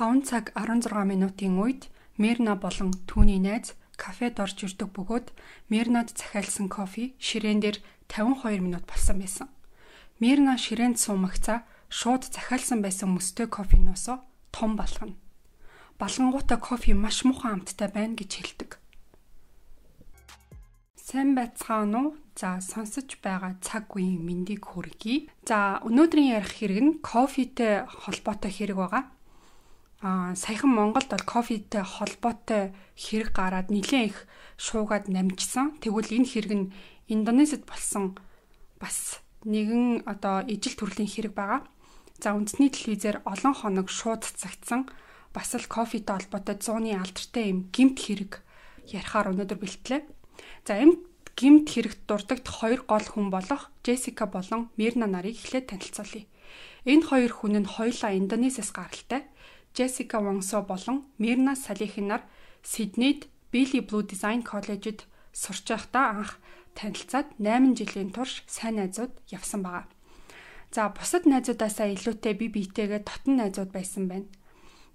5 цаг 16 минутын үед Мирна болон түүний найз кафед орж ирдэг бөгөөд Мирнад захиалсан кофе ширээн дээр 52 минут болсон байсан. Мирна ширээнд суумагцаа шууд захиалсан байсан мөстэй кофеноосоо том балгана. Балгангуудаа кофе маш муухай амттай байна гэж хэлдэг. Сайн байцгаана уу? За сонсож байгаа цаг үеийн мэндийг хүргэе. За өнөөдрийн ярих хэрэг нь кофетэй холбоотой хэрэг байгаа. Саяхан Монголд бол кофетэй холбоотой хэрэг гараад нэлээд их шуугаад намжсан. Тэгвэл энэ хэрэг нь Индонезид болсон бас нэгэн ижил төрлийн хэрэг байгаа. За үндэсний телевизээр олон хоног шууд цацагдсан бас л кофетэй холбоотой 100-ны алдартай юм гэмт хэрэг ярихаар өнөөдөр бэлтлээ. За энэ гэмт хэрэгт дурдагт хоёр гол хүн болох Джессика болон Мирна нарыг эхлээд танилцуулъя. Энэ хоёр хүн нь хоёулаа Индонезиас гаралтай. Джессика Вонсо болон Мирна Салихин нар Сиднейд Billy Blue Design College-д сурч байхдаа анх танилцаад 8 жилийн турш сайн найзууд явсан байгаа. За бусад найзуудаасаа илүүтэй бие биетэйгээ дотн найзууд байсан байна.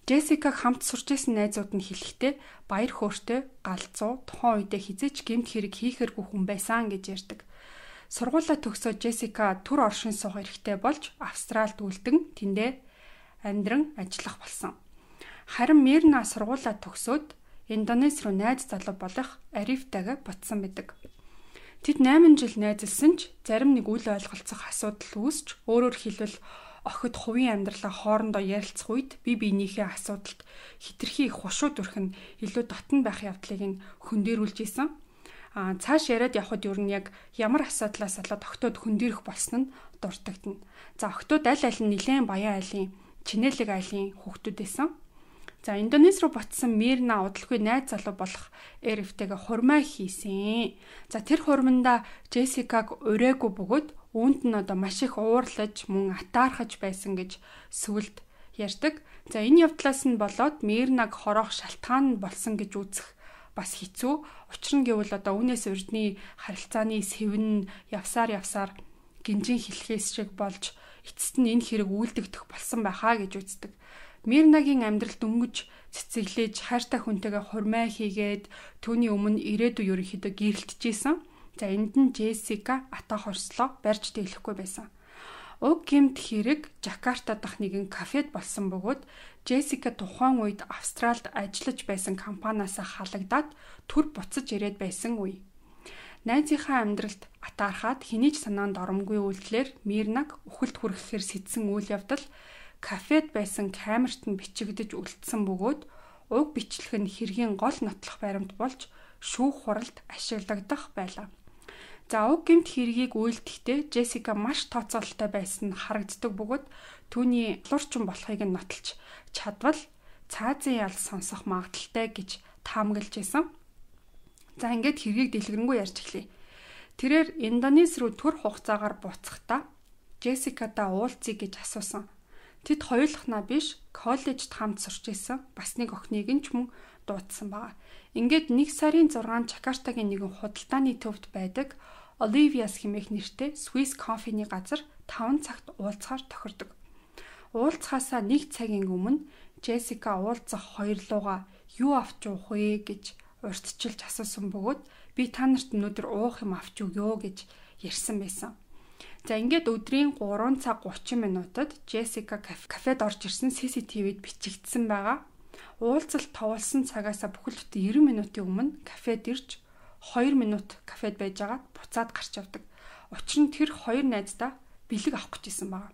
Джессика хамт сурч исэн найзууд нь хэлэхдээ баяр хөөртэй, галзуу, тухайн үедээ хизээч гэмт хэрэг хийхэргүй хүн байсан гэж ярьдаг. Сургуулаа төгсөөд Джессика төр оршин суух эрхтэй болж Австралид үлдэн тэндээ амьдран ажиллах болсон. Харин Мирна сургуулаа төгсөөд Индонез руу найз залуу болох Арифтайгаа буцсан байдаг. Тэд 8 жил найзалсан ч зарим нэг үл ойлголцох асуудал үүсч өөрөөр хэлбэл охид хувийн амьдралаа хоорондоо ярилцах үед бие биенийхээ асуудалд хитрхи их хушууд өрх нь илүү дотн байх явдлыг нь хөндөрүүлж исэн. Цааш яриад явхад юу нь яг ямар асуудлаас болоод охтууд хөндөрөх болсон нь дуртагдана. За охтууд аль аль нь нэлээд баян айлын Чинэлэг айлын хүүхдүүд байсан. За Индонез руу буцсан Мирна удалгүй найз залуу болох Эрифтэйгээ хурмаа хийсэн. За тэр хурманда Джессикаг урайгүй бөгөөд үүнд нь маш их уурлаж мөн атаархаж байсан гэж сүлд ярьдаг. За энэ явдлаас нь болоод Мирнаг хорох шалтгаан нь болсон гэж үзэх бас хэцүү. Учир нь гэвэл үүнээс урдны харилцааны сэвэн явсаар гинжин хэлхээс шиг болж эцэст нь энэ хэрэг үйлдэгдэх болсон байхаа гэж үздэг. Мирнагийн амьдралд дөнгөж цэцэглэж хайртай хүнтэйгээ хурмаа хийгээд түүний өмнө ирээдүй ерөнхийдөө гэрэлтжсэн. За энд нь Джессика атаа хорслоо барьж тэглэхгүй байсан. Уг гэмт хэрэг Жакарта дахь нэгэн кафед болсон бөгөөд Джессика тухайн үед Австралид ажиллаж байсан компаниасаа халагдаад төр буцаж ирээд байсан үе. Найзынхаа амьдралд атаархаад хэний ч санаанд оромгүй үйлдэлээр Мирнаг үхэлд хүрэхээр сэтсэн үйл явдал кафед байсан камерт нь бичигдэж үлдсэн бөгөөд уг бичлэг нь хэргийн гол нотлох баримт болж шүүх хуралд ашиглагдах байлаа. За уг гэмт хэргийг үйлдэхдээ Джессика маш тооцоололтой байсан нь харагддаг бөгөөд түүний лурчин болохыг нь нотолж чадвал цаазын ял сонсох магадaltaй гэж таамаглаж исэн. За ингээд хэргийг дэлгэрэнгүй ярьж эхлэе. Тэрээр Индонез руу төр хугацаагаар буцахдаа Джессикадаа уулзъя гэж асуусан. Тэд хоёулахнаа биш, коллежид хамт сурч исэн бас нэг охиныг нь ч мөн дуудсан байгаа. Ингээд 1 сарын 6 Жакартагийн нэгэн худалдааны төвд байдаг Olyvias хэмээх нэртэй Swiss кофений газар 5 цагт уулзахаар тохирдог. Уулзахаасаа 1 цагийн өмнө Джессика уулзах хоёрлууга юу авч уух вэ гэж урьдчилж асуусан бөгөөд би та нарт өнөөдөр уух юм авч өгөө гэж ярьсан байсан. За ингээд өдрийн 3 цаг 30 минутад Джессика кафед орж ирсэн CCTV-д бичигдсэн байгаа. Уулзалт товолсон цагаасаа бүхэл бүтэн 90 минутын өмнө кафед ирж 2 минут кафед байж байгаад буцаад гарч явдаг. Учир нь тэр хоёр найздаа бэлэг авах гэжсэн байгаа.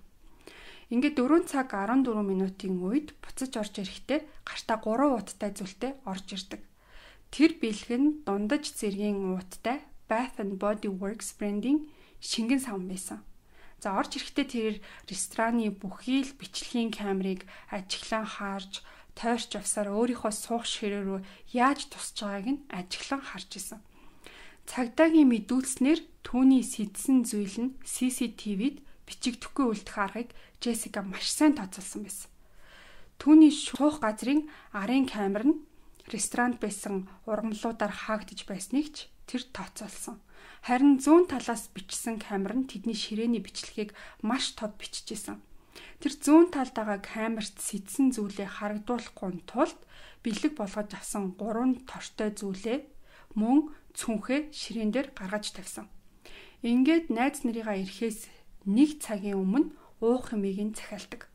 Ингээд 4 цаг 14 минутын үед буцаж орж ирэхдээ гартаа 3 ууттай зүйлтэй орж ирдэг. Тэр бэлэг нь дундаж зэргийн ууттай Bath and Body Works брендийн шингэн савн байсан. За орж ирэхдээ тэр рестораны бүхий л бичлэгийн камерыг ажиглан харж, тойрч явсаар өөрийнхөө суух ширээ рүү яаж тусч байгааг нь ажиглан харж исэн. Цагдаагийн мэдүүлснээр түүний сэдсэн зүйл нь CCTV-д бичигдэхгүй үлдэх аргыг Джессика маш сайн тооцоолсон байсан. Түүний шуух газрын арын камер нь ресторанд байсан ургамлуудаар хаагдж байсныг ч тэр тооцоолсон. Харин зүүн талаас бичсэн камер нь тэдний ширээний бичлэгийг маш тод бичижсэн. Тэр зүүн талд байгаа камерт сэтсэн зүйлээ харагдуулахгүй тулд бэлэг болгож авсан 3 тортой зүйлээ мөн цүнхээ ширээн дээр гаргаж тавьсан. Ингээд найз нарыгаа ирэхээс 1 цагийн өмнө уух юмыг захиалдаг.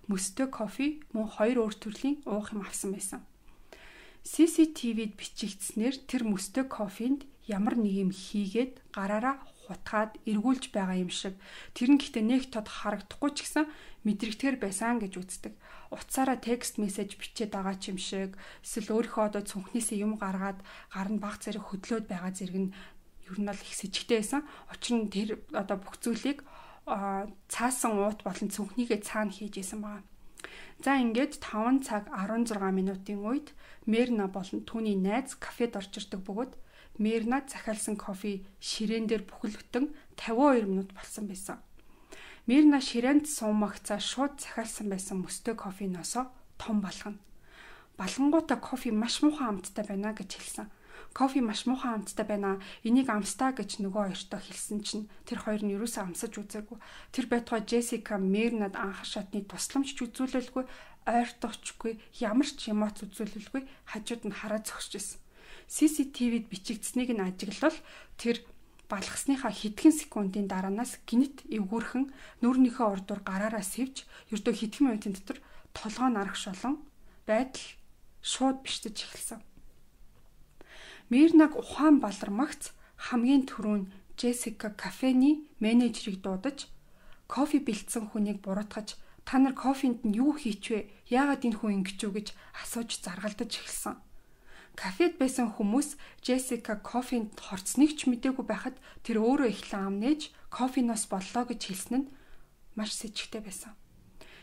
Мөстэй кофе мөн 2 өөр төрлийн уух юм авсан байсан. CCTV-д бичигдснээр тэр мөстэй кофенд ямар нэг юм хийгээд гараараа хутгаад эргүүлж байгаа юм шиг. Тэр нь гэхдээ нэг тод харагдахгүй ч гэсэн мэдрэгдэхэр байсан гэж үздэг. Утсаараа текст мессеж бичээд байгаа ч юм шиг. Эсвэл өөрийнхөө одоо цүнхнээсээ юм гаргаад гар нь баг зэрэг хөдлөөд байгаа зэрэг нь ер нь бол их сэжигтэй байсан. Учир нь тэр одоо бүх зүйлийг цаасан уут болон цүнхнийгээ цаана хийж исэн байгаа. За ингээд 5 цаг 16 минутын үед Мерна болон түүний найз кафед орж ирдэг бөгөөд Мерна захиалсан кофе ширээн дээр бүхэлдэн 52 минут болсон байсан. Мерна ширээнд суумагцаа шууд захиалсан байсан мөстэй кофеносоо том болгоно. Балгангуудаа кофе маш муухай амттай байна гэж хэлсэн. Кофе маш муухай амттай байна. Энийг амстаа гэж нөгөө хоёртоо хэлсэн чинь тэр хоёр нь юусаа амсаж үзээгүй. Тэр байтугай Джессика Мернад анх шатны тусламж үзүүлэлгүй, ойртохчгүй, ямар ч эмоц үзүүлэлгүй хажууд нь хараа зогсож ирсэн. CCTV-д бичигдсэнийг нь ажиглал тэр балгасныхаа хэдхэн секундын дараанаас гинт эвгүрхэн нүрнийхээ урдуур гараараа сэвж ердөө хэдхэн минутын дотор толгой нарагш болон байдал шууд бишдэж эхэлсэн. Мернаг ухаан балармагц хамгийн түрүүн Джессика кафений менежерийг дуудаж кофе бэлдсэн хүнийг буруутгаж та нар кофенд нь юу хийчвэ? Яагаад энэ хүн ингэж үү гэж асууж заргалдаж эхэлсэн. Кафед байсан хүмүүс Джессика кофенд хорцныг ч мэдээгүй байхад тэр өөрөө эхлэн ам нээж кофеноос боллоо гэж хэлсэн нь маш сэжигтэй байсан.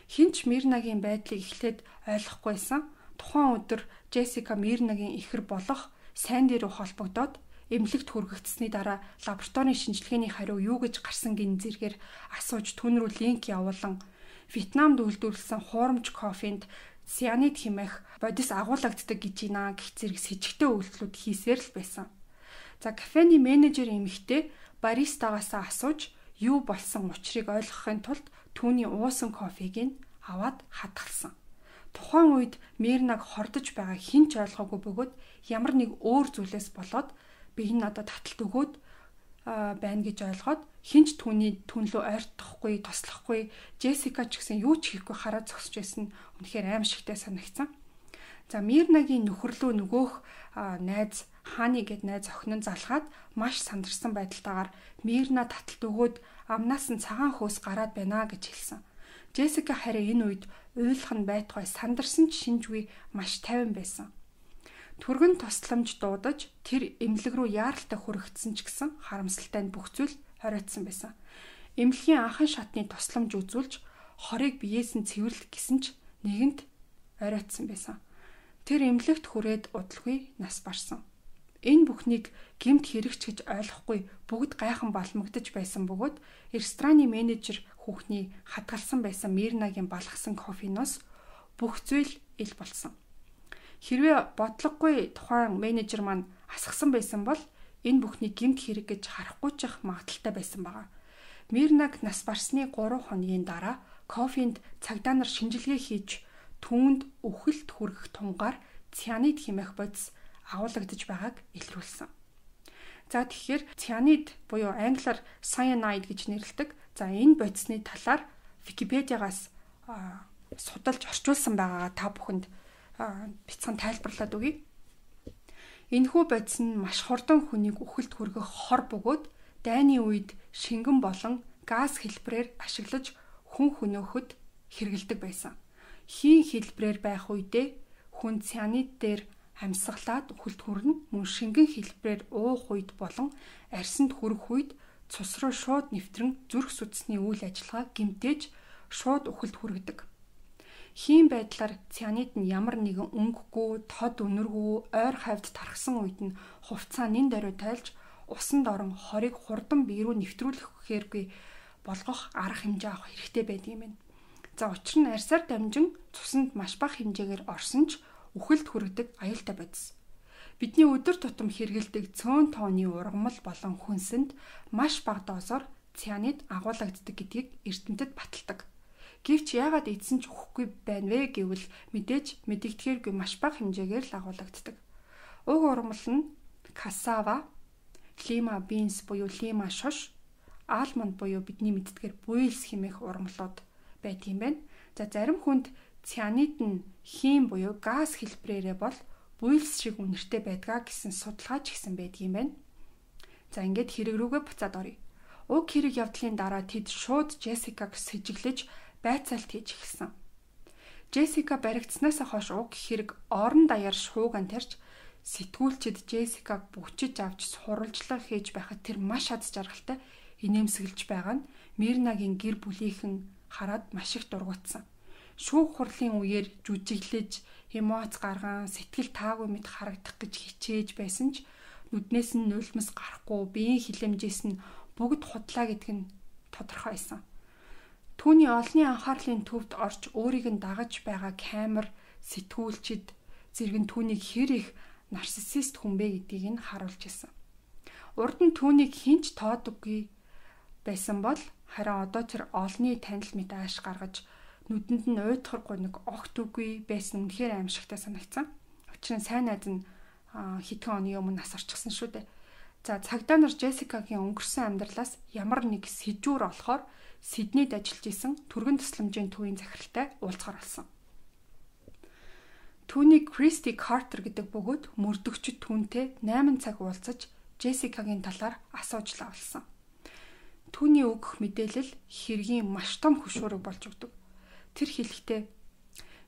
Хинч Мернагийн байдлыг эхлээд ойлгохгүйсэн. Тухайн өдөр Джессика Мернагийн ихэр болох сайн дээр холбогдоод эмнэлэгт хүргэгдсэний дараа лабораторийн шинжилгээний хариу юу гэж гарсан гин зэргээр асууж түн рүү линк явуулан Вьетнамд үйлдвэрлэсэн хуурамч кофенд сианид хэмээх бодис агуулгаддаг гэж байна гэх зэрэг с ิจ гтэй үйлдэлүүд хийсээр л байсан. За кафений менежер эмэгтэй баристагаас асууж юу болсон учрыг ойлгохын тулд түүний уусан кофег нь аваад хадгалсан. Тухайн үед Мернаг хордож байгаа хэн ч ойлгоогүй бөгөөд ямар нэг өөр зүйлээс болоод би энэ надад таталт өгөөд байна гэж ойлгоод хинч түүний түнлөө ойртохгүй, туслахгүй, Джессика ч гэсэн юу ч хийхгүй хараа зогсож байсан нь үнэхээр аимшигтай санагдсан. За Мернагийн нөхөрлөө нөгөөх найз Хани гэд найз охин нь залгаад маш сандарсан байдалтайгаар Мерна таталт өгөөд амнаас нь цагаан хөөс гараад байна гэж хэлсэн. Джессика харин энэ үед уйлах нь байтугай сандарсан ч шинжгүй маш тайван байсан. Түргэн тусламж дуудаж тэр эмнэлэг рүү яаралтай хүрэгдсэн ч гэсэн харамсалтай нь бүх зүйл хориотсон байсан. Эмнэлгийн анхан шатны тусламж үзүүлж хорийг биеэс нь цэвэрлэх гэсэн ч нэгэнт оройтсон байсан. Тэр эмнэлэгт хүрээд удалгүй нас барсан. Энэ бүхнийг гэмт хэрэгч гэж ойлгохгүй бүгд гайхан балмагдж байсан бөгөөд рестораны менежер хүүхний хадгалсан байсан Мернагийн балгасан кофеноос бүх зүйл ил болсон. Хэрвээ бодлогогүй тухайн менежер маань асгасан байсан бол энэ бүхний гэмт хэрэг гэж харахгүй ч магадaltaй байсан байгаа. Мернаг нас барсны 3 хоногийн дараа кофенд цагдаа нар шинжилгээ хийж түүнд үхэлд хүргэх тунгаар цианид хэмээх бодис агуулгадж байгааг илрүүлсэн. За тэгэхээр цианид буюу англиар cyanide гэж нэрлэдэг. За энэ бодисны талаар Википедиагаас судалж орчуулсан байгаагаа та бүхэнд бяцхан тайлбарлаад өгье. Энэхүү бодис нь маш хурдан хүнийг үхэлд хүргэх хор бөгөөд дайны үед шингэн болон газ хэлбэрээр ашиглаж хүн хөнөөхөд хэрэгэлдэг байсан. Хийн хэлбэрээр байх үедээ хүн цианид дээр амьсгалаад үхэлд хүрнэ. Мөн шингэн хэлбэрээр уух үед болон арьсанд хүрэх үед цус руу шууд нэвтрэн зүрх судасны үйл ажиллагаа гэмтээж шууд үхэлд хүргэдэг. Хийн байдлаар цианид нь ямар нэгэн өнгөгүй, тод өнөргүй, ойр хавьд тархсан үед нь хувцаа нэн даруй тайлж усанд орон хорийг хурдан бие рүү нэвтрүүлэхээргүй болгох арга хэмжээ авах хэрэгтэй байдаг юм байна. За учир нь арьсаар дамжин цуснд маш бага хэмжээгээр орсон ч үхэлд хүргэдэг аюултай бодис. Бидний өдөр тутам хэрэгэлдэг цөөн тооны ургамал болон хүнсэнд маш бага дозоор цианид агуулгаддаг гэдгийг эрдэмтэд баталдаг. Гэвч яагаад эзэн ч өгөхгүй байна вэ гэвэл мэдээж мэдэгдэхээргүй маш бага хэмжээгээр л агуулгаддаг. Уг ургамал нь cassava, lima beans буюу lima шош, almond буюу бидний мэддгээр буйлс хэмээх ургамлууд байдгийм байна. За зарим хүнд цианид нь хийм буюу газ хэлбэрээрээ бол буйлс шиг үнэртэй байдгаа гэсэн судалгаа ч гэсэн байдгийм байна. За ингээд хэрэг рүүгээ буцаад оръё. Уг хэрэг явдлын дараа тэд шууд Джессикаг сэжиглэж байцаалт хийж эхэлсэн. Джессика баригдсанаас хойш уг хэрэг орон даяар шууган тарьж сэтгүүлчид Джессикаг бүчиж авч сурвалжлага хийж байхад тэр маш аз жаргалтай инээмсэглэж байгаа нь Мирнагийн гэр бүлийнхэн хараад маш их дургуутсан. Шүүх хурлын үеэр жүжиглэж, эмоц гарган, сэтгэл таагүй мэт харагдах гэж хичээж байсан ч нүднээс нь нулимс гарахгүй, биеийн хилэмжээс нь бүгд худлаа гэдг нь тодорхой байсан. Түүний олонний анхаарлын төвд орж өөрийг нь дагаж байгаа камер, сэтгүүлчид зэрэг нь түүнийг хэр их нарциссист хүн бэ гэдгийг нь харуулж ирсэн. Урд нь түүнийг хинч тоодоггүй байсан бол харин одоо тэр олонний танил мэт ааш гаргаж нүдэнд нь уйтгаргүй нэг огт үгүй байсан үнэхээр аимшигтай санагдсан. Учир нь сайн найз нь хэдхэн оны өмнө нас орчихсон шүү дээ. За цагдаа нар Джессикагийн өнгөрсөн амьдралаас ямар нэг сэжүүр олохоор Сиднейд ажиллаж исэн түргэн тусламжийн төвийн захиралтай уулзгаар болсон. Түүнийг Кристи Картер гэдэг бөгөөд мөрдөгчд түүнтэй 8 цаг уулзаж Джессикагийн талаар асууж лавлсан. Түүний өгөх мэдээлэл хэргийн маш том хөшөөрөг болж өгдөг. Тэр хэлэхдээ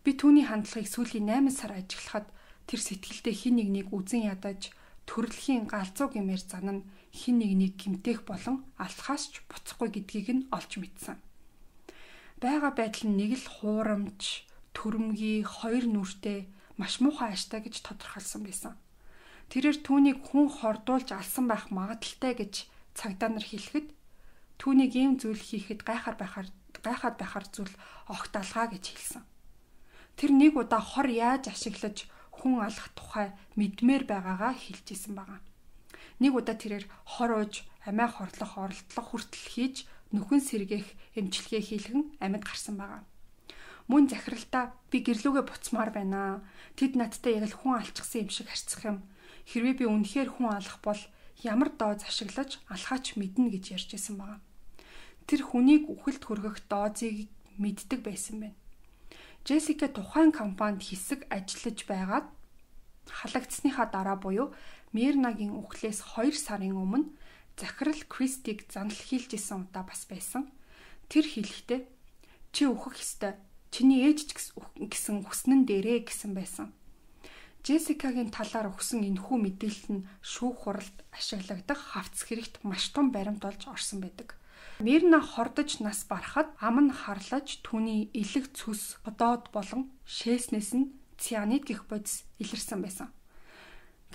би түүний хандлагыг сүүлийн 8 сар ажиглахад тэр сэтгэлдээ хин нэгнийг үзен ядаж төрөлхийн галзуу гэмээр занана хин нэгнийг гимтэх болон алхаас ч буцахгүй гэдгийг нь олж мэдсэн. Бага байдал нь нэг л хуурамч, төрөмгий, хоёр нүртэй, маш муухай ааштай гэж тодорхойлсон байсан. Тэрээр түүнийг хүн хордуулж алсан байх магадaltaй гэж цагдаа нар хэлэхэд түүнийг ийм зүйл хийхэд гайхаад байхаар зүйл огт алгаа гэж хэлсэн. Тэр нэг удаа хор яаж ашиглаж хүн алах тухай мэдмээр байгаагаа хэлж исэн байгаа. Нэг удаа тэрээр хор ууж, амиа хорлох оролдлого хүртэл хийж, нүхэн сэргээх эмчилгээ хийлгэн амьд гарсан байгаа. Мөн захиралтаа би гэрлүүгээ буцмаар байна. Тэд надтай яг л хүн алчихсан юм шиг харьцах юм. Хэрвээ би үнэхээр хүн алах бол ямар дооз ашиглаж алхаач мэднэ гэж ярьж исэн байгаа. Тэр хүнийг үхэлд хүргэх доозыг мэддэг байсан байна. Джессика тухайн компанид хэсэг ажиллаж байгаад халагдсныхаа дараа буюу Мирнагийн үхлээс 2 сарын өмнө захирал Кристиг занал хийлж исэн удаа бас байсан. Тэр хэлэхдээ чи үхэх ёстой. Чиний ээж ч гэсэн хүснэн дээрээ гэсэн байсан. Джессикагийн талаар өгсөн энэхүү мэдээлэл нь шүүх хуралд ашиглагдах хавц хэрэгт маш том баримт болж орсон байдаг. Мирна хордож нас барахад ам нь харлаж түүний элэг цөс, одоод болон шээснээс нь цианид гэх бодис илэрсэн байсан.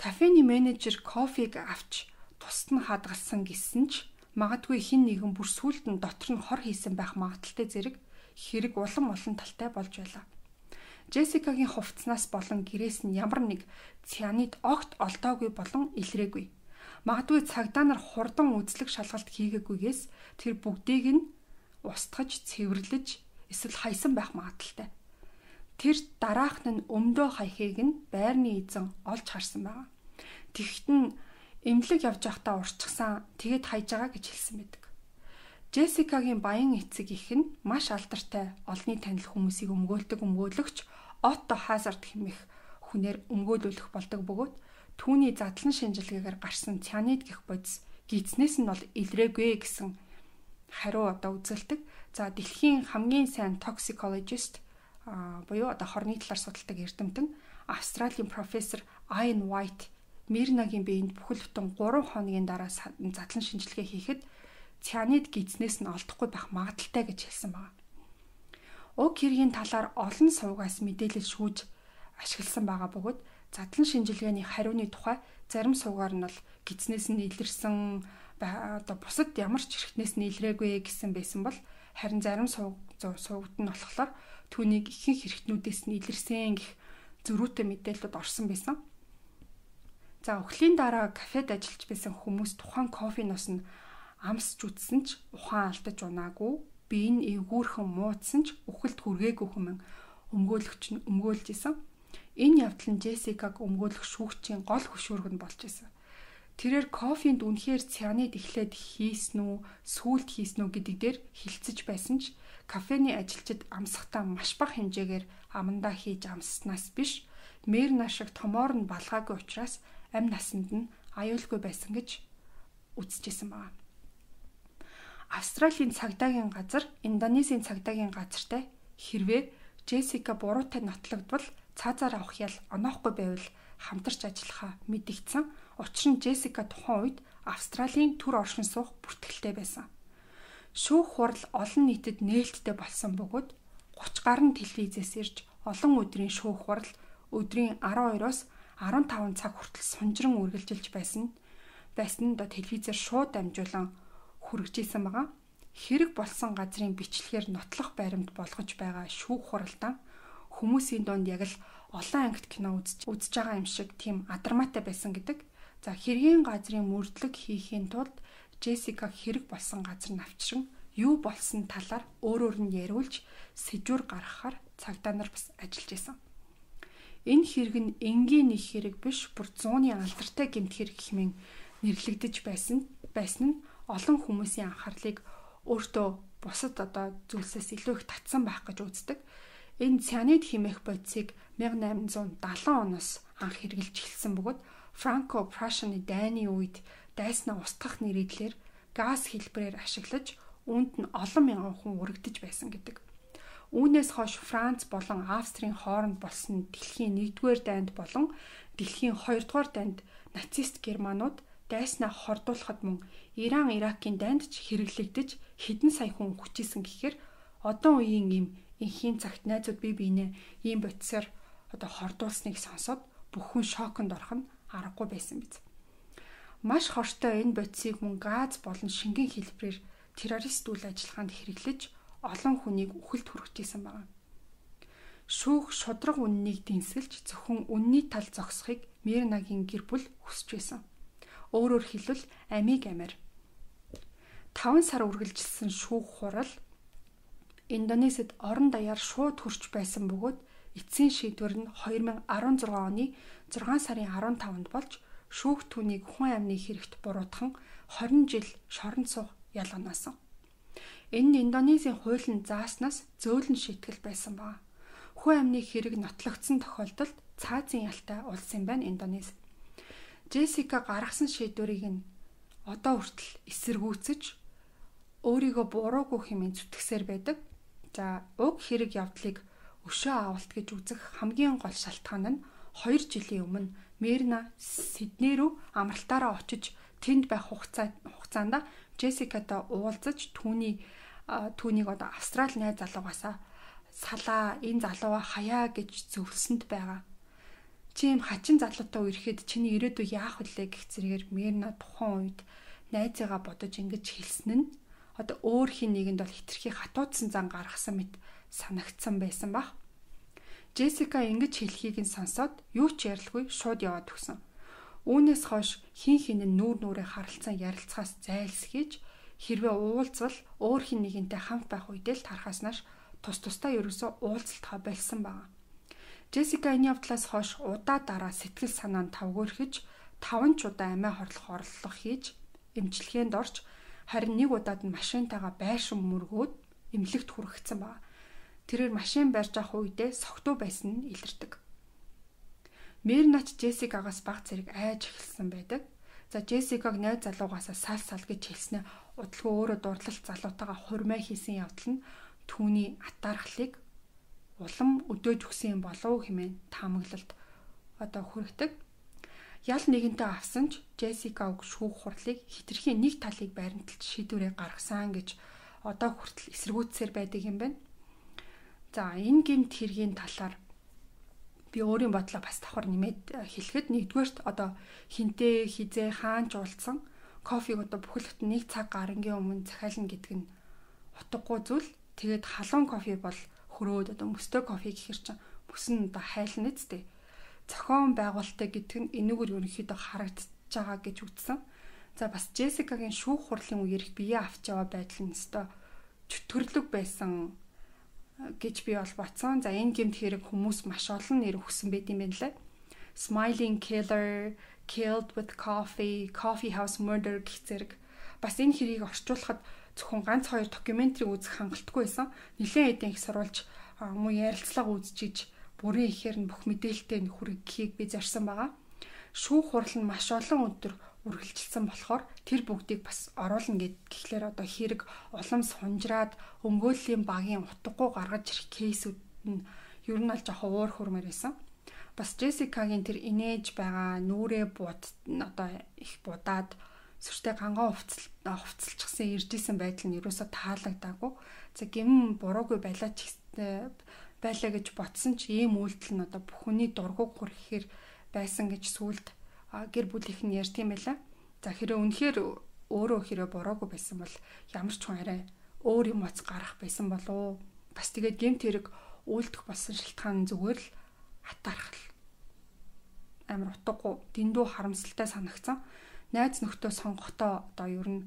Кафений менежер кофег авч тусад нь хадгалсан гэсэн ч магадгүй хин нэгэн бүр сүулт нь дотор нь хор хийсэн байх магадaltaй зэрэг хэрэг улам талтай болж байлаа. Джессикагийн хувцснаас болон гэрээс нь ямар нэг цианид огт олдоогүй болон илрээгүй. Магадгүй цагдаа нар хурдан үзлэг шалгалт хийгээгүйгээс тэр бүгдийг нь устгаж, цэвэрлэж, эсвэл хайсан байх магадaltaй. Тэр дараах нь өмдөө хаяхыг нь байрны эзэн олж харсан байна. Тэгэхэд нь эмнэлэг явж байхдаа урчсан, тэгэд хайж байгаа гэж хэлсэн байдаг. Джессикагийн баян эцэг их нь маш алдартай олонний танил хүмүүсийг өмгөөлөгч Отто Хазард хэмээх хүнээр өмгөөлүүлэх болдог бөгөөд түүний задлан шинжилгээгээр гарсан цианид гэх бодис гидснээс нь бол илрээгүй гэсэн хариу үзүүлдэг. За дэлхийн хамгийн сайн toxicologist буюу хорны талаар судалдаг эрдэмтэн Австралийн профессор Ian White Мирнагийн биед бүхэл бүтэн 3 хоногийн дараа задлан шинжилгээ хийхэд цианид гидснээс нь олдохгүй байх магадaltaй гэж хэлсэн байна. Уг хэргийн талаар олон сувгаас мэдээлэл шүүж ашигласан байгаа бөгөөд задлан шинжилгээний хариуны тухай зарим сувгаар нь бол гидснээс нь илэрсэн бусад ямар ч хэрэгтнээс нь илрээгүй гэсэн байсан бол харин зарим сувгад нь болохоор түүнийг ихэнх хэрэгтнүүдээс нь илэрсэн гэх зөрүүтэй мэдээлэлд орсон байсан. За өхлийн дараа кафед ажиллаж байсан хүмүүс тухайн кофеноос нь амсч үтсэн ч ухаан алдаж унаагүй, би энэ эвгүүрхэн муудсан ч үхэлд хүргээгүй хүмүн өмгөөлөгч нь өмгөөлж исэн. Энэ явдал нь Джессикаг өмгөөлөх шүүгчийн гол хөшүүрэг нь болж исэн. Тэрээр кофенд үнэхээр цианид эхлээд хийсэн үү, сүүлд хийсэн үү гэдэг дээр хилцэж байсан ч кафений ажилчид амсахдаа маш бага хэмжээгээр амандаа хийж амсснаас биш, Мерна шиг томоор нь балгаагүй учраас амь насанд нь аюулгүй байсан гэж үзчихсэн байна. Австралийн цагдаагийн газар, Индонезийн цагдаагийн газартай хэрвээ Джессика буруутай нотлогдвол цаазаар авах ял оноохгүй байвал хамтарч ажиллахаа мэдэгдсэн. Учир нь Джессика тухайн үед Австралийн түр оршин суух бүртгэлтэй байсан. Шүүх хурал олон нийтэд нээлттэй болсон бөгөөд 30 гаруй телевизээс ирж олон өдрийн шүүх хурал өдрийн 12-оос 15 цаг хүртэл сунжран үргэлжилж байсан нь телевизээр шууд дамжуулан хүргэжсэн байгаа. Хэрэг болсон газрын бичлэгээр нотлох баримт болгож байгаа шүүх хуралдан хүмүүсийн донд яг л олон ангит кино үзэж байгаа юм шиг тийм адармаатай байсан гэдэг. За хэргийн газрын мөрдлөг хийхийн тулд Джессика хэрэг болсон газар навчран юу болсон талаар өөрөөр нь яриулж сэжүүр гаргахаар цагдаа нар бас ажиллаж исэн. Энэ хэрэг нь энгийн нэг хэрэг биш, бүр зууны алдартай гэмт хэрэг хэмээн нэрлэгдэж байсан нь олон хүмүүсийн анхаарлыг өөртөө бусад зүйлсээс илүү их татсан байх гэж үздэг. Энэ цианид хэмээх бодисыг 1870 оноос анх хэрэгжилж эхэлсэн бөгөөд Франко-Пруссийн дайны үед дайснаа устгах нэрийдлэр газ хэлбэрээр ашиглаж үүнд нь олон мянган хүн өргөдөж байсан гэдэг. Үүнээс хойш Франц болон Австрийн хооронд болсон дэлхийн 1-р дайнд болон дэлхийн 2-р дайнд нацист германууд дайснаа хордуулахад мөн Иран, Иракийн дайнд ч хэрэглэгдэж хэдэн сая хүн хүчээсэн гэхээр одоо үеийн ийм инхийн цагт найзууд бие биенээ ийм бодисоор хордуулсныг сонсоод бүх хүн шоконд орох нь аргагүй байсан биз. Маш хортой энэ бодисыг мөн газ болон шингэн хэлбэрээр террорист үйл ажиллагаанд хэрэглэж олон хүнийг үхэлд хүргэжсэн байна. Шүүх шудраг үннийг дэнсгэлж зөвхөн үнний тал зогсохыг Мернагийн гэр бүл хүсэж байсан. Өөрөөр хэлбэл амийг амиар 5 сар үргэлжилсэн шүүх хурал Индонезид орон даяар шууд хүрч байсан бөгөөд эцсийн шийдвэр нь 2016 оны 6 сарын 15-нд болж шүүх түүнийг хүн амны хэрэгт буруутхан 20 жил шоронд суух ял оноосон. Энэ нь Индонезийн хуулийн зааснаас зөөлөн шийтгэл байсан ба. Хүн амны хэрэг нотлогдсон тохиолдолд цаазын ялтай улсын байна Индонез. Джессика гаргасан шийдвэрийг нь одоо хүртэл эсэргүүцэж өөрийгөө буруугүй хэмээн зүтгэсээр байдаг. За уг хэрэг явдлыг өшөө авалт гэж үзэх хамгийн гол шалтгаан нь 2 жилийн өмнө Мерна Сидней рүү амралтаараа очиж тэнд байх хугацаанд Джессикатай уулзаж түүнийг Австрали найз залуугаасаа салаа энэ залууга хаяа гэж зөвлөсөнд байгаа. Чи юм хачин залуутай ирэхэд чиний ирээдүй яах вүлээ гэх зэрэгээр Мерна тухайн үед найзыгаа бодож ингэж хэлсэн нь өөр хин нэгэнд бол хитрхи хатуудсан зан гаргасан мэт санагдсан байсан баг. Джессика ингэж хэлхийг нь сонсоод юу ч ярилгүй шууд яваад өгсөн. Үүнээс хойш хин хинэн нүүр нүрээ харалцсан ярилцахаас зайлсхийж хэрвээ уулзвал өөр хин нэгэнтэй хамт байх үедээ л тархаснаас тус тусдаа ерөөсөө уулзалтаа болсон байна. Джессика энэ явдлаас хойш удаа дараа сэтгэл санаа нь тавгөөрхөж 5 ч удаа амиа хорлох орлого хийж эмчилгээнд орж харин нэг удаад нь машинтайгаа байшин мөргөөд эмнэлэгт хүргэсэн байна. Тэрээр машин барьж авах үедээ согтуу байсан нь илэрдэг. Мернач Джессикагаас баг зэрэг айж эхэлсэн байдаг. За Джессикаг найз залуугаасаа сал гэж хэлснээр удалгүй өөрөө дурлалт залуутайгаа хурмай хийсэн явдал нь түүний атаархлыг улам өдөөж өгсөн юм болов хэмээн таамаглалд хүргэдэг. Ял нэгэнтээ авсан ч Джессика уг шүүх хурлыг хитрхийн нэг талыг баримталж шийдвэрээ гаргасан гэж одоо хүртэл эсэргүүцсээр байдаг юм байна. За энэ гэмт хэргийн талаар би өөрийн бодлоо бас давхар нэмээд хэлэхэд нэгдүгээрт хинтээ хизээ хаанч уулзсан кофег бүхэл бүтэн 1 цаг гарангийн өмнө захиална гэдэг нь утгагүй зүйл. Тэгээд халуун кофе бол хөрөөд мөстэй кофе гэхэр чинь бүсэн хайлна үсттэй. Зохион байгуулалттай гэдэг нь энэгээр ерөнхийдөө харагдаж байгаа гэж үзсэн. За бас Джессикагийн шүүх хурлын үеэрх бие авч яваа байдал нь өстой чөтгөрлөг байсан гэж би бол бодсон. За энэ гэмт хэрэг хүмүүс маш олон нэр өгсөн байт юм байна лээ. Smiling Killer, Killed with Coffee, Coffee House Murder гэх зэрэг бас энэ хэргийг орчуулахад зөвхөн ганц 2 докюментарийг үзэх хангалтгүй байсан. Нэлээд хэдэн их сурвалж муу ярилцлага үзчихэж бүрэн ихээр нь бүх мэдээлэлтэй хүргэхийг би зорьсон байгаа. Шүүх хурал нь маш олон өдөр үргэлжилсэн болохоор тэр бүгдийг бас оруулна гэхлээр одоо хэрэг улам сунжраад өмгөөллийн багийн утгагүй гаргаж ирэх кейсүүд нь ер нь аль жоохон уур хурмаар байсан. Бас Джессикагийн тэр инээж байгаа нүрээ одоо их будаад сүртэй гангаа хувцалчихсан иржсэн байдал нь ерөөсө таалагдаагүй. За гэмн буруугүй байлаа гэж бодсон ч ийм үйлдэл нь одоо бүхний дургуг хүрхээр байсан гэж сүлд гэр бүлийнх нь ярьд юм байлаа. За хэрэв үнэхээр өөрөө хэрэг буруугүй байсан бол ямар ч хүн арай өөр юм оц гарах байсан болов уу? Бас тэгээд гэмт хэрэг үйлдэх болсон шалтгаан зүгээр л хатаархал. Амар утгагүй, дэндүү харамсалтай санагцсан. Найз нөхдөө сонгохдоо одоо ер нь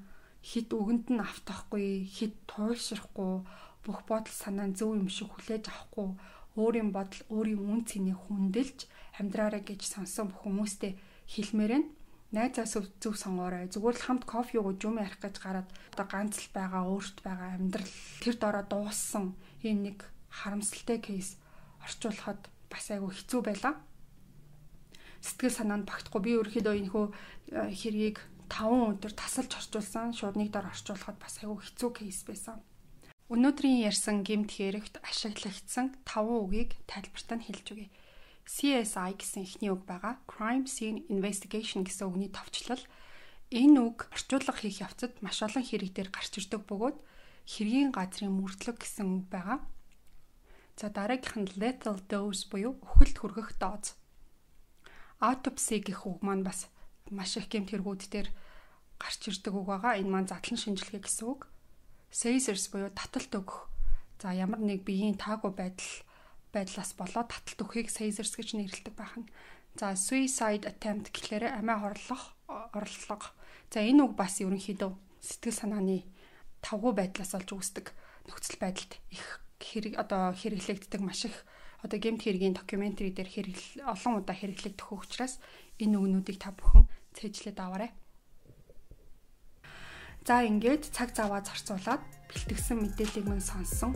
хит өгөнд нь автахгүй, хит туйлшрахгүй, бүх бодол санаа зөв юм шиг хүлээж авахгүй, өөрийн бодол, өөрийн үн цэнийг хүндэлж амьдраарай гэж сонсон бүх хүмүүстээ хэлмээрэн. Найзаас зөв сонгоорой. Зүгээр л хамт кофе ууж юм ярих гэж гараад одоо ганц л байгаа, өөрт байгаа амьдрал тэр дороо дууссан ийм нэг харамсалтай кейс орчуулахад бас айгүй хэцүү байлаа. Сэтгэл санаанд багтахгүй би ерөөхдөө энэхүү хэргийг 5 өдөр тасалж орчуулсан. Шууд нэг дор орчуулахад бас айгүй хэцүү кейс байсан. Өнөөдрийн ярьсан гэмт хэрэгт ашиглагдсан 5 үгийг тайлбартаа хэлж өгье. CSI гэсэн эхний үг байгаа. Crime Scene Investigation гэсэн үгний товчлол. Энэ үг орчуулга хийх явцад маш олон хэрэг дээр гарч ирдэг бөгөөд хэргийн газрын мөрдлөг гэсэн үг байгаа. За дараагийнх нь lethal dose буюу үхэлд хүргэх дооз. Autopsy гэх үг маань бас маш их гэмт хэрэгүүд дээр гарч ирдэг үг байгаа. Энэ маань задлан шинжилгээ гэсэн үг. Seizures буюу таталт өгөх. За ямар нэг биеийн таагүй байдлаас болоод таталт өгөхийг seizures гэж нэрлэдэг байна. За suicide attempt гэхлээр амиа орлого. За энэ үг бас ерөнхийдөө сэтгэл санааны тавгүй байдлаас олж үүсдэг нөхцөл байдалд их хэрэглэгддэг маш их одоо гэмт хэргийн докюментари дээр олон удаа хэрэглэгдэх учраас энэ үгнүүдийг та бүхэн цээжлээд аваарай. За ингээд цаг заваа зарцуулаад бэлтгэсэн мэдээллийг мань сонссон